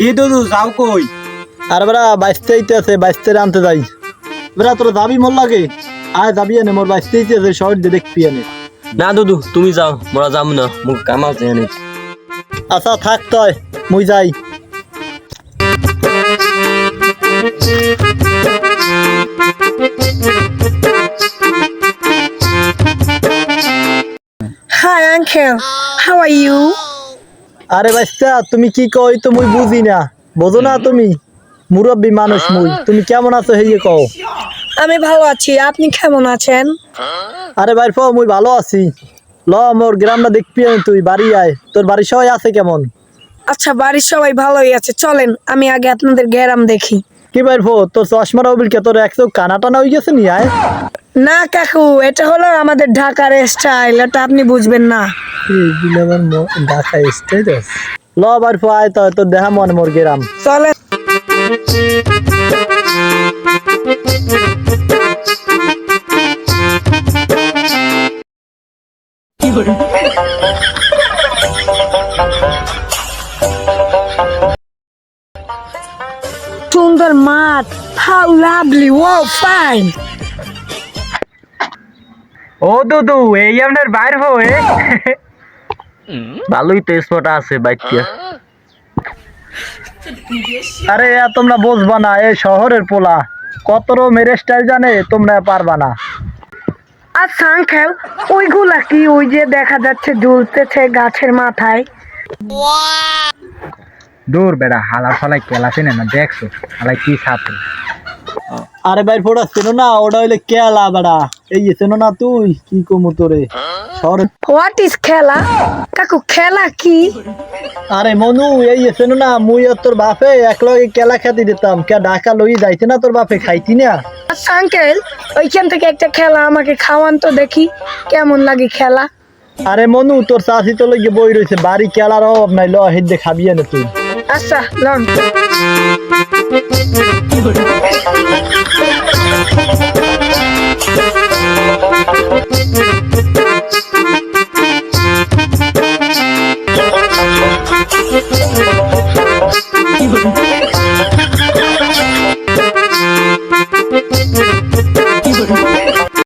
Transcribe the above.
কি দুদু যাও কই? আর বেড়া বাইশতে আছে, বাইশতে আনতে যাই। বেড়া তোরা যাবি মোর লাগে? আয় যাবি এনে, মোর বাইশতে আছে, শহর দিয়ে দেখবি এনে। না দুদু তুমি যাও, মোরা যাম না, মুখ কামাল জানি। আচ্ছা থাক তয়, মুই যাই। Hi, Uncle. How are you? আরে বাইস্তা তুমি কি কই তো মুই বুঝি না, বোঝো না তুমি? মুরব্বী মানুষ মুই, তুমি কেমন আছো হেয়ে কও। আমি ভালো আছি, আপনি কেমন আছেন? আরে বাইর মুই ভালো আছি। ল মোর গ্রামটা দেখবি আনি, তুই বাড়ি আয়। তোর বাড়ির সবাই আছে কেমন? আচ্ছা, বাড়ির সবাই ভালোই আছে, চলেন আমি আগে আপনাদের গ্রাম দেখি। কি বাইর তোর চশমার অবিল কে, তোর একশো কানা টানা হয়ে গেছে নি? আয় না কাকু, এটা হলো আমাদের ঢাকার স্টাইল, এটা আপনি বুঝবেন না। ল বাইর আয়, তোর দেখা মনে মোর গ্রাম। চলেন। সুন্দর মাঠ, how lovely, wow, fine. ও দুদু এই আপনার বাইর হয়ে ভালোই তো স্পট আছে বাইতিয়া। আরে তোমরা বুঝবা না, এই শহরের পোলা কত মেরে স্টাইল জানে, তোমরা পারবা না। আচ্ছা আঙ্কেল, ওইগুলা কি? ওই যে দেখা যাচ্ছে ঝুলতেছে গাছের মাথায়। দূর বেড়া হালা ফালাই কেলাছে না, দেখছো হালাই কি ছাত্র। আরে ভাই ফোটা চেনো না, ওটা হইলে কেলা বেড়া। এই চেনো না তুই? কি কমু তোরে শহরে। হোয়াট ইজ খেলা? কাকু খেলা কি? আরে মনু, এই চেনো না? মুই আর তোর বাপে একলগে কেলা খেতে দিতাম, কে ঢাকা লই যাইতে না তোর বাপে, খাইতি না? আচ্ছা আঙ্কেল, ওইখান থেকে একটা খেলা আমাকে খাওয়ান তো দেখি, কেমন লাগে খেলা। আরে মনু, তোর চাষি তো লইগে বই রয়েছে, বাড়ি কেলার অভাব নাই, ল হেদ্দে খাবি না তুই। আচ্ছা লন।